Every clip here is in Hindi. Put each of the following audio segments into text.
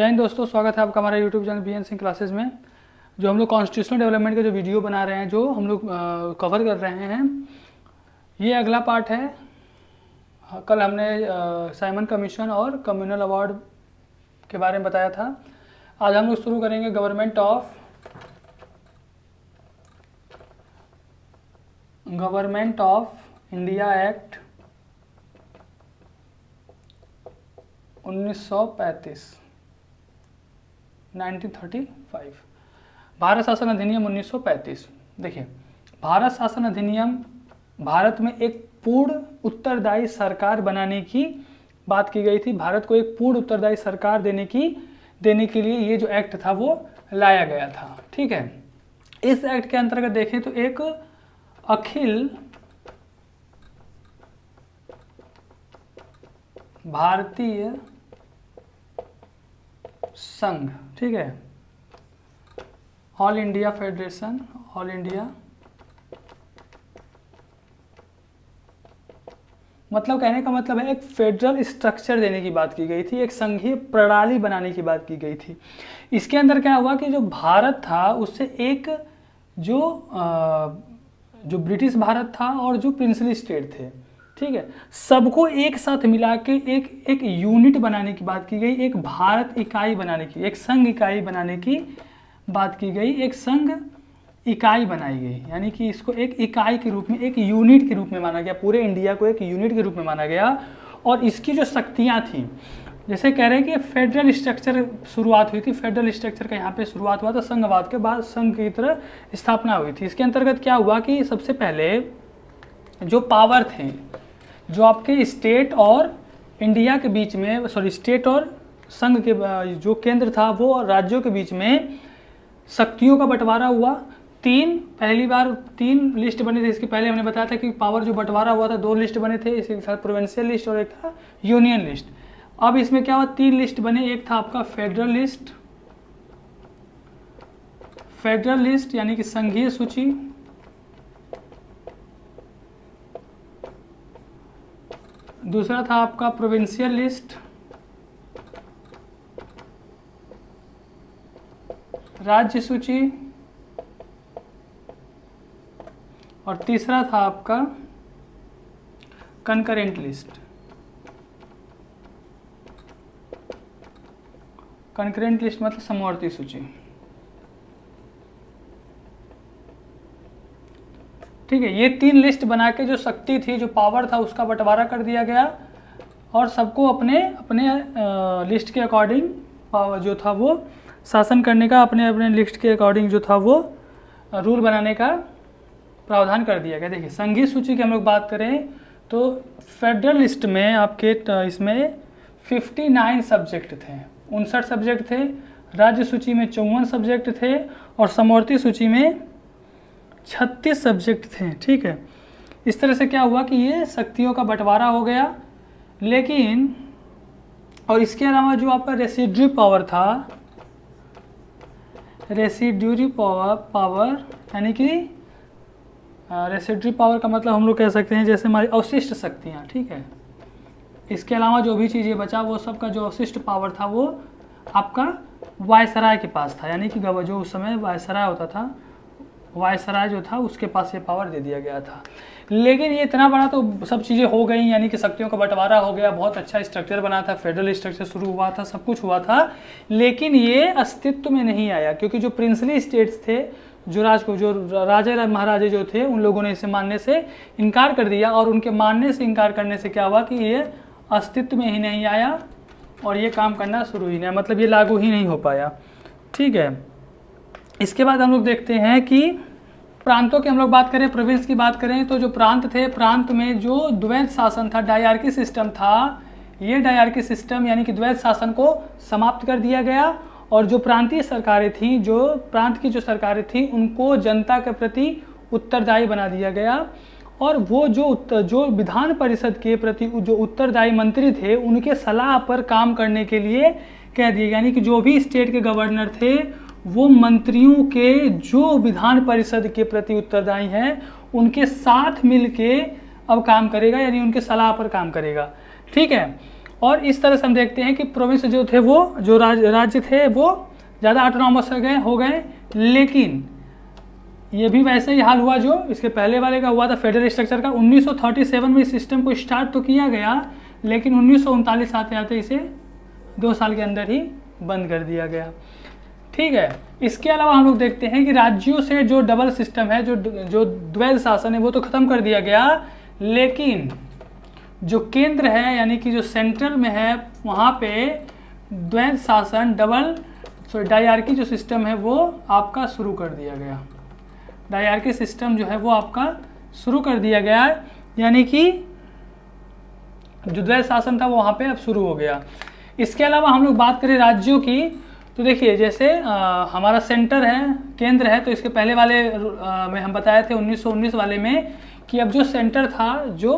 जय हिंद दोस्तों, स्वागत है आपका हमारा YouTube channel B N Singh classes में। जो हम लोग कॉन्स्टिट्यूशनल डेवलपमेंट के जो वीडियो बना रहे हैं, जो हम लोग कवर कर रहे हैं, ये अगला पार्ट है। कल हमने साइमन कमीशन और कम्युनल अवार्ड के बारे में बताया था। आज हम लोग शुरू करेंगे government of India act 1935 Bharat शासन अधिनियम 1935। देखिए, भारत शासन अधिनियम भारत में एक पूर्ण उत्तरदायी सरकार बनाने की बात की गई थी। भारत को एक पूर्ण उत्तरदायी सरकार देने के लिए ये जो एक्ट था वो लाया गया था। ठीक है, इस एक्ट के अंतर्गत देखें तो एक अखिल भारतीय संघ, ठीक है, all India federation, all India, मतलब कहने का मतलब है एक फेडरल स्ट्रक्चर देने की बात की गई थी, एक संघीय प्रणाली बनाने की बात की गई थी। इसके अंदर क्या हुआ कि जो भारत था उससे एक जो ब्रिटिश भारत था और जो प्रिंसली स्टेट थे, ठीक है, सबको एक साथ मिला के एक यूनिट बनाने की बात की गई, एक भारत इकाई बनाने की, एक संघ इकाई बनाने की बात की गई, एक संघ इकाई बनाई गई, यानी कि इसको एक इकाई के रूप में, एक यूनिट के रूप में माना गया, पूरे इंडिया को एक यूनिट के रूप में माना गया। और इसकी जो शक्तियाँ थी, जैसे कह रहे हैं कि फेडरल स्ट्रक्चर शुरुआत हुई थी, फेडरल स्ट्रक्चर का यहाँ पे शुरुआत हुआ था, संघवाद के बाद संघ की तरह स्थापना हुई थी। इसके अंतर्गत क्या हुआ कि सबसे पहले जो पावर थे, जो आपके स्टेट और इंडिया के बीच में, स्टेट और संघ के जो केंद्र था वो और राज्यों के बीच में शक्तियों का बंटवारा हुआ। पहली बार 3 लिस्ट बने थे। इसके पहले हमने बताया था कि पावर जो बंटवारा हुआ था 2 लिस्ट बने थे, इसके साथ प्रोविंशियल लिस्ट और एक था यूनियन लिस्ट। अब इसमें क्या हुआ, 3 लिस्ट बने। एक था आपका फेडरल लिस्ट यानी कि संघीय सूची, दूसरा था आपका प्रोविंशियल लिस्ट, राज्य सूची, और तीसरा था आपका कंकरेंट लिस्ट। कंकरेंट लिस्ट मतलब समवर्ती सूची। ठीक है, ये 3 लिस्ट बना के जो शक्ति थी, जो पावर था, उसका बंटवारा कर दिया गया और सबको अपने अपने लिस्ट के अकॉर्डिंग पावर जो था वो शासन करने का, अपने अपने लिस्ट के अकॉर्डिंग जो था वो रूल बनाने का प्रावधान कर दिया गया। देखिए, संघीय सूची की हम लोग बात करें तो फेडरल लिस्ट में आपके इसमें 59 सब्जेक्ट थे, 59 सब्जेक्ट थे। राज्य सूची में 54 सब्जेक्ट थे और समवर्ती सूची में 36 सब्जेक्ट थे। ठीक है, इस तरह से क्या हुआ कि ये शक्तियों का बंटवारा हो गया। लेकिन और इसके अलावा जो आपका रेसिड्यू पावर था, रेसिड्यूरी पावर यानी कि रेसिड्यू पावर का मतलब हम लोग कह सकते हैं जैसे हमारी अवशिष्ट शक्तियाँ। ठीक है, इसके अलावा जो भी चीज़ें बचा वो सब का जो अवशिष्ट पावर था वो आपका वायसराय के पास था, यानी कि जो उस समय वायसराय होता था, वायसराय जो था उसके पास ये पावर दे दिया गया था। लेकिन ये इतना बड़ा तो सब चीज़ें हो गई, यानी कि शक्तियों का बंटवारा हो गया, बहुत अच्छा स्ट्रक्चर बना था, फेडरल स्ट्रक्चर शुरू हुआ था, सब कुछ हुआ था, लेकिन ये अस्तित्व में नहीं आया क्योंकि जो प्रिंसली स्टेट्स थे, जो राजा महाराजे जो थे, उन लोगों ने इसे मानने से इनकार कर दिया। और उनके मानने से इनकार करने से क्या हुआ कि ये अस्तित्व में ही नहीं आया और ये काम करना शुरू ही नहीं, मतलब ये लागू ही नहीं हो पाया। ठीक है, इसके बाद हम लोग देखते हैं कि प्रांतों की हम लोग बात करें, प्रोविंस की बात करें तो जो प्रांत थे, प्रांत में जो द्वैध शासन था, डायआर्की सिस्टम था, ये डायआर्की सिस्टम यानी कि द्वैध शासन को समाप्त कर दिया गया। और जो प्रांतीय सरकारें थी, जो प्रांत की जो सरकारें थी, उनको जनता के प्रति उत्तरदायी बना दिया गया। और वो जो विधान परिषद के प्रति जो उत्तरदायी मंत्री थे, उनके सलाह पर काम करने के लिए कह दिया, यानी कि जो भी स्टेट के गवर्नर थे वो मंत्रियों के जो विधान परिषद के प्रति उत्तरदायी हैं उनके साथ मिलके अब काम करेगा, यानी उनके सलाह पर काम करेगा। ठीक है, और इस तरह से हम देखते हैं कि प्रोविंस जो थे वो जो राज्य थे वो ज़्यादा ऑटोनॉमस हो गए। लेकिन ये भी वैसे ही हाल हुआ जो इसके पहले वाले का हुआ था फेडरल स्ट्रक्चर का। 1937 में इस सिस्टम को स्टार्ट तो किया गया, लेकिन 1939 आते आते इसे 2 साल के अंदर ही बंद कर दिया गया। ठीक है, इसके अलावा हम लोग देखते हैं कि राज्यों से जो डबल सिस्टम है, जो द्वैध शासन है, वो तो ख़त्म कर दिया गया, लेकिन जो केंद्र है यानी कि जो सेंट्रल में है वहाँ पे द्वैध शासन डायआर्की जो सिस्टम है वो आपका शुरू कर दिया गया। डायआर्की सिस्टम जो है वो आपका शुरू कर दिया गया, यानी कि जो द्वैध शासन था वो वहाँ पे अब शुरू हो गया। इसके अलावा हम लोग बात करें राज्यों की, तो देखिए जैसे हमारा सेंटर है, केंद्र है, तो इसके पहले वाले में हम बताए थे 1919 वाले में कि अब जो सेंटर था, जो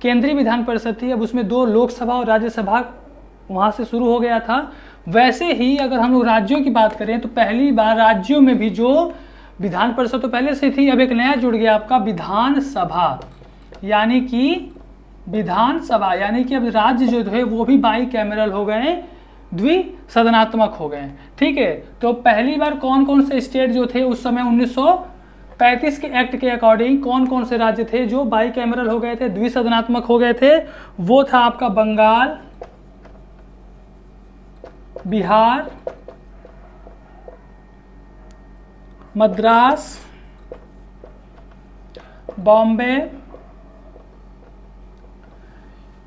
केंद्रीय विधान परिषद थी, अब उसमें 2 लोकसभा और राज्यसभा वहाँ से शुरू हो गया था। वैसे ही अगर हम लोग राज्यों की बात करें तो पहली बार राज्यों में भी जो विधान परिषद तो पहले से थी, अब एक नया जुड़ गया आपका विधानसभा, यानी कि विधानसभा, यानी कि अब राज्य जो थे वो भी बाई कैमरल हो गए, द्विसदनात्मक हो गए। ठीक है, तो पहली बार कौन कौन से स्टेट जो थे उस समय 1935 के एक्ट के अकॉर्डिंग कौन कौन से राज्य थे जो बाई कैमरल हो गए थे, द्विसदनात्मक हो गए थे? वो था आपका बंगाल, बिहार, मद्रास, बॉम्बे,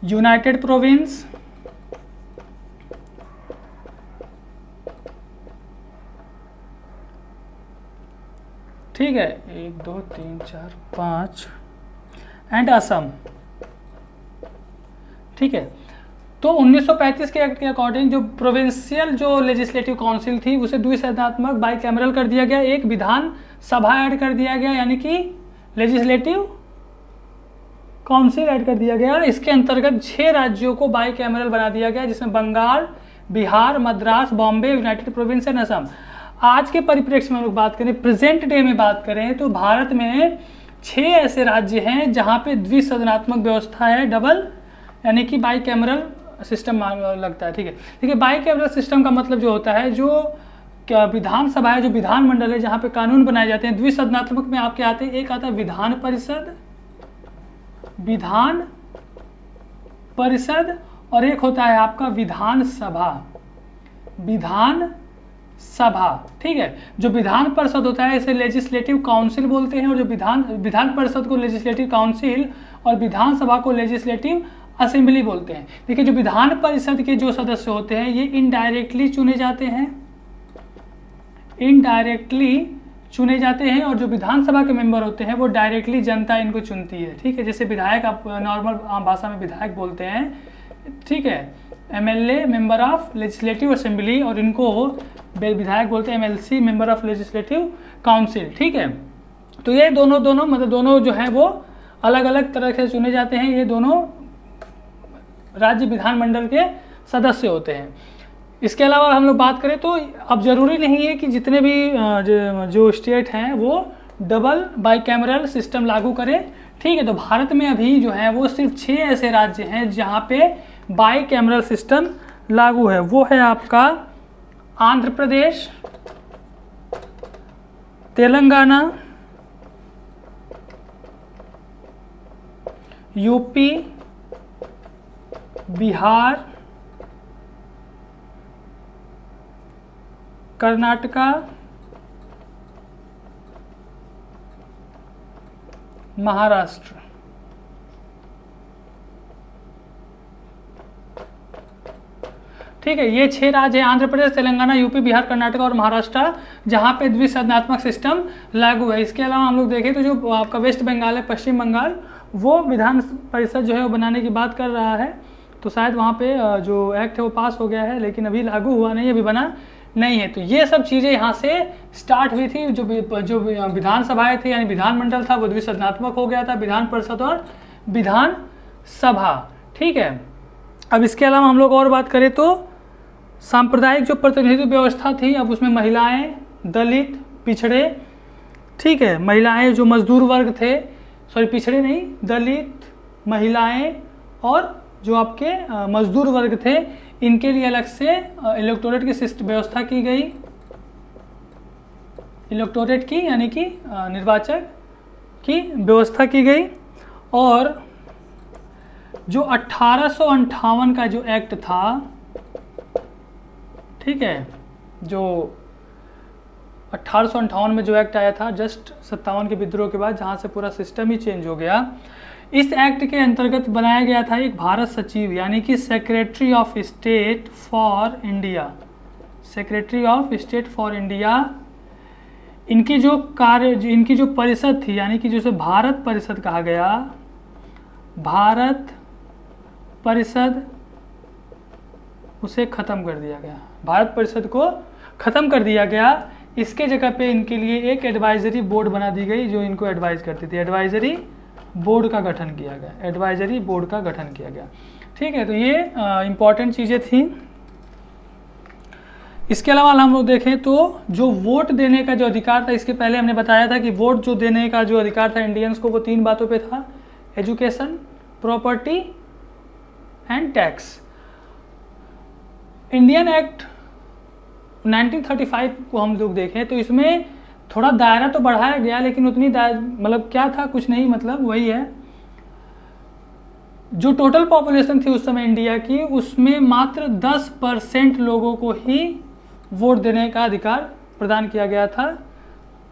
यूनाइटेड प्रोविंस, ठीक है, 1 2 3 4 5 एंड असम। ठीक है, तो 1935 के एक्ट के अकॉर्डिंग जो प्रोविंशियल जो लेजिस्लेटिव काउंसिल थी उसे द्विसदनात्मक बाई कैमरल कर दिया गया, एक विधान सभा ऐड कर दिया गया, यानी कि लेजिस्लेटिव काउंसिल ऐड कर दिया गया। इसके अंतर्गत 6 राज्यों को बाई कैमरल बना दिया गया, जिसमें Bengal, Bihar, Madras, Bombay, united province and Assam. आज के परिप्रेक्ष्य में हम लोग बात करें, प्रेजेंट डे में बात करें, तो भारत में 6 ऐसे राज्य हैं जहाँ पे द्विसदनात्मक व्यवस्था है, डबल यानी कि बाई कैमरल सिस्टम लगता है। ठीक है, देखिए बाई कैमरल सिस्टम का मतलब जो होता है, जो क्या विधानसभा है, जो विधानमंडल है, जहाँ पे कानून बनाए जाते हैं। द्विसदनात्मक में आपके आते हैं, एक आता है विधान परिषद और एक होता है आपका विधान सभा। ठीक है, जो विधान परिषद होता है इसे लेजिस्लेटिव काउंसिल बोलते हैं, और जो विधान परिषद को लेजिस्लेटिव काउंसिल और विधानसभा को लेजिस्लेटिव असेंबली बोलते हैं। देखिए, जो विधान परिषद के जो सदस्य होते हैं ये इनडायरेक्टली चुने जाते हैं, और जो विधानसभा के मेंबर होते हैं वो डायरेक्टली जनता इनको चुनती है। ठीक है, जैसे विधायक आप नॉर्मल आम भाषा में विधायक बोलते हैं। ठीक है, MLA member of legislative assembly, और इनको विधायक बोलते हैं MLC member of legislative council. ठीक है, तो ये दोनों मतलब दोनों जो हैं वो अलग अलग तरह से चुने जाते हैं। ये दोनों राज्य विधानमंडल के सदस्य होते हैं। इसके अलावा हम लोग बात करें तो अब जरूरी नहीं है कि जितने भी जो स्टेट हैं वो डबल बाई कैमरल सिस्टम लागू करें। ठीक है, तो भारत में अभी जो है वो सिर्फ 6 ऐसे राज्य हैं जहाँ पे बाई कैमरल सिस्टम लागू है। वो है आपका आंध्र प्रदेश, तेलंगाना, यूपी, बिहार, कर्नाटका, महाराष्ट्र। ठीक है, ये 6 राज्य हैं, आंध्र प्रदेश, तेलंगाना, यूपी, बिहार, कर्नाटक और महाराष्ट्र, जहाँ पे द्विसदनात्मक सिस्टम लागू है। इसके अलावा हम लोग देखें तो जो आपका वेस्ट बंगाल है, पश्चिम बंगाल, वो विधान परिषद जो है वो बनाने की बात कर रहा है। तो शायद वहाँ पे जो एक्ट है वो पास हो गया है, लेकिन अभी लागू हुआ नहीं, अभी बना नहीं है। तो ये सब चीज़ें यहाँ से स्टार्ट हुई थी। जो विधानसभाएं थी यानी विधानमंडल था वो द्विसदनात्मक हो गया था, विधान परिषद और विधान सभा। ठीक है, अब इसके अलावा हम लोग और बात करें तो सांप्रदायिक जो प्रतिनिधित्व व्यवस्था थी, अब उसमें महिलाएं, दलित, पिछड़े, ठीक है, महिलाएं जो मजदूर वर्ग थे, सॉरी पिछड़े नहीं, दलित, महिलाएं और जो आपके मजदूर वर्ग थे, इनके लिए अलग से इलेक्टोरेट की व्यवस्था की गई। इलेक्टोरेट की यानी कि निर्वाचक की व्यवस्था की गई। और जो 1858 का जो एक्ट था, ठीक है, जो 1858 में जो एक्ट आया था जस्ट 57 के विद्रोह के बाद, जहाँ से पूरा सिस्टम ही चेंज हो गया, इस एक्ट के अंतर्गत बनाया गया था एक भारत सचिव यानी कि secretary of state for India. Secretary of state for India, इनकी जो इनकी जो परिषद थी यानी कि जिसे भारत परिषद कहा गया, भारत परिषद, उसे ख़त्म कर दिया गया। भारत परिषद को ख़त्म कर दिया गया। इसके जगह पे इनके लिए एक एडवाइजरी बोर्ड बना दी गई जो इनको एडवाइज करती थी। एडवाइजरी बोर्ड का गठन किया गया। एडवाइजरी बोर्ड का गठन किया गया। ठीक है, तो ये इम्पॉर्टेंट चीज़ें थी। इसके अलावा हम लोग देखें तो जो वोट देने का जो अधिकार था, इसके पहले हमने बताया था कि वोट जो देने का जो अधिकार था इंडियंस को, वो 3 बातों पे था: education, property and tax. Indian act 1935 को हम लोग देखें तो इसमें थोड़ा दायरा तो बढ़ाया गया, लेकिन उतनी मतलब क्या था, कुछ नहीं, मतलब वही है। जो टोटल पॉपुलेशन थी उस समय इंडिया की, उसमें मात्र 10% लोगों को ही वोट देने का अधिकार प्रदान किया गया था।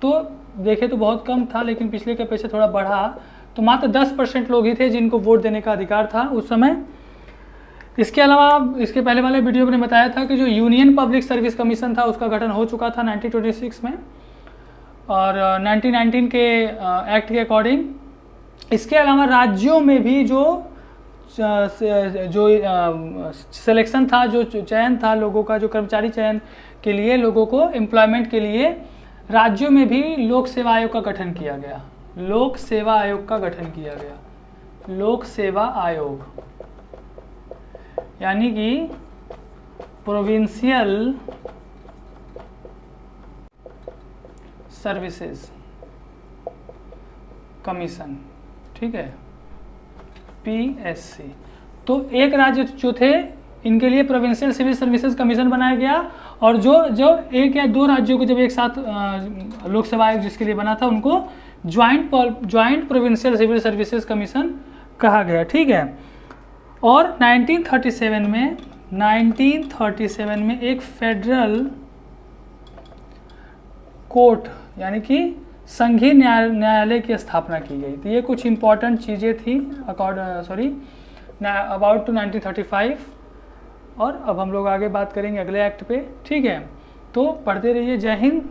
तो देखें तो बहुत कम था, लेकिन पिछले के अपेक्षा थोड़ा बढ़ा। तो मात्र 10% लोग ही थे जिनको वोट देने का अधिकार था उस समय। इसके अलावा इसके पहले वाले वीडियो में बताया था कि जो यूनियन पब्लिक सर्विस कमीशन था उसका गठन हो चुका था 1926 में, और 1919 के एक्ट के अकॉर्डिंग। इसके अलावा राज्यों में भी जो सिलेक्शन था, जो चयन था लोगों का, जो कर्मचारी चयन के लिए लोगों को एम्प्लॉयमेंट के लिए, राज्यों में भी लोक सेवा आयोग का गठन किया गया। लोक सेवा आयोग का गठन किया गया। लोक सेवा आयोग यानी कि प्रोविंशियल सर्विसेज कमीशन, ठीक है, PSC। तो एक राज्य जो थे इनके लिए प्रोविंशियल सिविल सर्विसेज कमीशन बनाया गया, और जो 1 या 2 राज्यों को जब एक साथ लोक सेवा आयोग जिसके लिए बना था उनको joint provincial civil services commission कहा गया। ठीक है, और 1937 में एक फेडरल कोर्ट यानी कि संघीय न्यायालय की स्थापना की गई। तो ये कुछ इंपॉर्टेंट चीज़ें थी अबाउट टू 1935। और अब हम लोग आगे बात करेंगे अगले एक्ट पे। ठीक है, तो पढ़ते रहिए। जय हिंद।